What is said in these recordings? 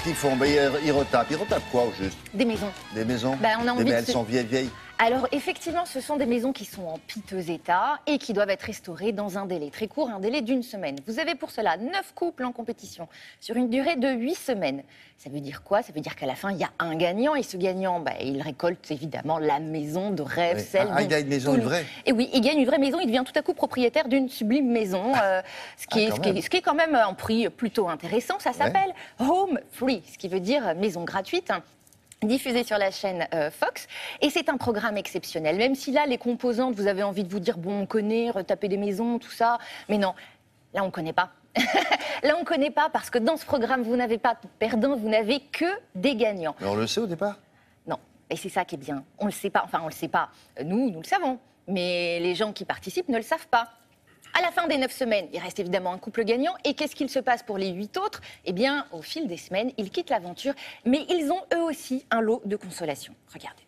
qu'ils font? Ben, ils retapent. Ils retapent quoi, au juste? Des maisons. Des maisons? Ben, on a envie mais de elles sont vieilles. Alors effectivement, ce sont des maisons qui sont en piteux état et qui doivent être restaurées dans un délai très court, un délai d'1 semaine. Vous avez pour cela 9 couples en compétition sur une durée de 8 semaines. Ça veut dire quoi? Ça veut dire qu'à la fin, il y a un gagnant et ce gagnant, il récolte évidemment la maison de rêve, celle il a une maison, une vraie? Et oui, il gagne une vraie maison, il devient tout à coup propriétaire d'une sublime maison, ce qui est quand même un prix plutôt intéressant. Ça s'appelle Home Free, ce qui veut dire maison gratuite. Diffusé sur la chaîne Fox, et c'est un programme exceptionnel. Même si là, les composantes, vous avez envie de vous dire, bon, on connaît, retaper des maisons, tout ça, mais non, là, on ne connaît pas. Là, on ne connaît pas, parce que dans ce programme, vous n'avez pas de perdants, vous n'avez que des gagnants. Mais on le sait au départ? Non, et c'est ça qui est bien. On ne le sait pas, enfin, on ne le sait pas. Nous le savons, mais les gens qui participent ne le savent pas. À la fin des 9 semaines, il reste évidemment un couple gagnant. Et qu'est-ce qu'il se passe pour les 8 autres? Eh bien, au fil des semaines, ils quittent l'aventure. Mais ils ont eux aussi un lot de consolation. Regardez.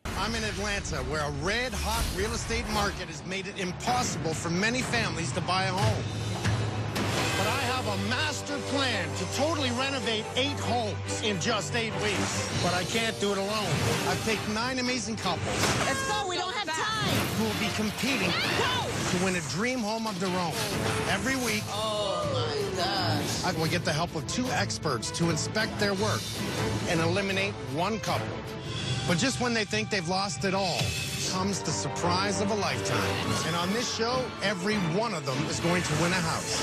I'm in Atlanta, where a red-hot real estate market has made it impossible for many families to buy a home. But I have a master plan to totally renovate 8 homes in just 8 weeks. But I can't do it alone. I've taken 9 amazing couples. Let's go, we don't have time. Who will be competing to win a dream home of their own. Every week, Oh my gosh. I will get the help of 2 experts to inspect their work and eliminate 1 couple. But just when they think they've lost it all, comes the surprise of a lifetime. And on this show, every one of them is going to win a house.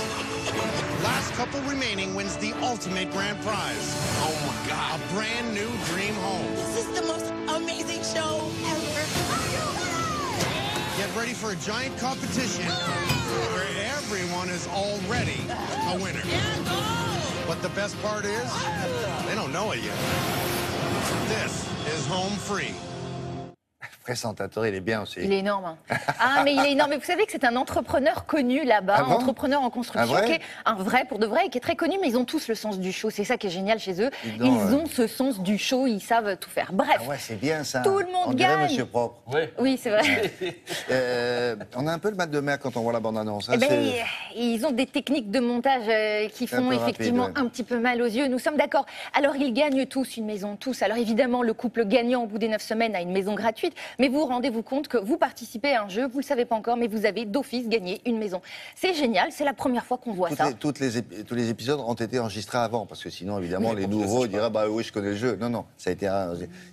Last couple remaining wins the ultimate grand prize. Oh my God. A brand new dream home. This is the most amazing show ever. Get ready for a giant competition where everyone is already a winner. But the best part is, they don't know it yet. This is Home Free. Le présentateur, il est bien aussi. Il est énorme. Ah, mais il est énorme. Mais vous savez que c'est un entrepreneur connu là-bas, bon entrepreneur en construction, vrai qui est un vrai pour de vrai et qui est très connu, mais ils ont tous le sens du show. C'est ça qui est génial chez eux. Donc, ils ont ce sens du show, ils savent tout faire. Bref, Ah ouais, c'est bien ça. tout le monde on dirait gagne. Monsieur Propre. Oui, c'est vrai. On a un peu le mal de mer quand on voit la bande-annonce. Eh ben, ils ont des techniques de montage qui font peu effectivement rapide, ouais. un petit peu mal aux yeux. Nous sommes d'accord. Alors, ils gagnent tous une maison, tous. Alors, évidemment, le couple gagnant au bout des 9 semaines a une maison gratuite. Mais vous rendez-vous compte que vous participez à un jeu, vous ne le savez pas encore, mais vous avez d'office gagné une maison. C'est génial, c'est la première fois qu'on voit ça. Tous les épisodes ont été enregistrés avant, parce que sinon, évidemment, les nouveaux diraient bah oui, je connais le jeu. Non, non, ça a été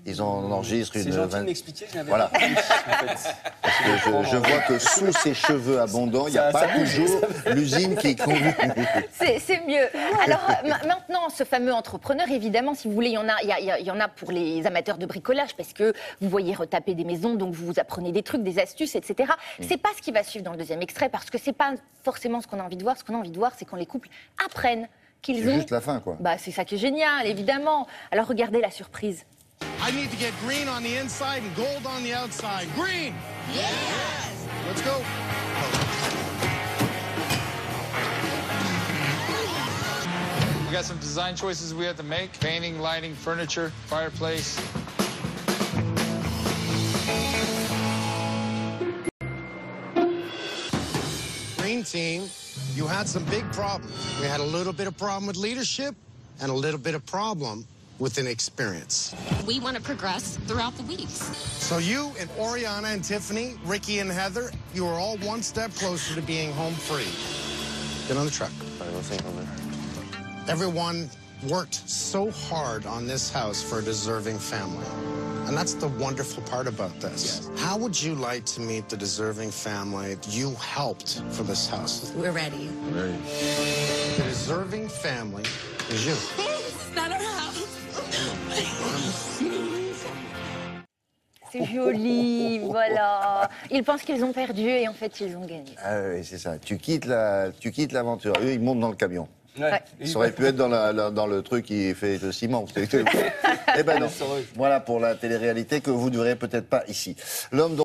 ils ont enregistré une. C'est gentil de m'expliquer, je n'avais Voilà. pas compris, en fait. Parce que je vois que sous ces cheveux abondants, il n'y a pas toujours l'usine qui conduit. C'est mieux. Alors maintenant, ce fameux entrepreneur, évidemment, si vous voulez, il y en a pour les amateurs de bricolage, parce que vous voyez retaper des maisons, donc vous apprenez des trucs, des astuces, etc. C'est pas ce qui va suivre dans le deuxième extrait, parce que c'est pas forcément ce qu'on a envie de voir. Ce qu'on a envie de voir, c'est quand les couples apprennent qu'ils C'est ont... juste la fin, quoi. Bah, c'est ça qui est génial, évidemment. Alors regardez la surprise. I need to get green on the inside and gold on the outside. Green! Yes! Let's go. We got some design choices we have to make. Painting, lighting, furniture, fireplace. Green team, you had some big problems. We had a little bit of problem with leadership and a little bit of problem with inexperience. We want to progress throughout the weeks. So you and Oriana and Tiffany, Ricky and Heather, you are all one step closer to being home free. Get on the truck. Everyone worked so hard on this house for a deserving family. And that's the wonderful part about this. Yes. How would you like to meet the deserving family you helped for this house? We're ready. The deserving family is you. It's not our house. C'est joli, voilà. Ils pensent qu'ils ont perdu et en fait, ils ont gagné. Ah oui, c'est ça. Tu quittes l'aventure. Eux, ils montent dans le camion. Ouais. Ça aurait pu être dans le truc qui fait le ciment. Eh ben non. Voilà pour la télé-réalité que vous ne verrez peut-être pas ici. L'homme dont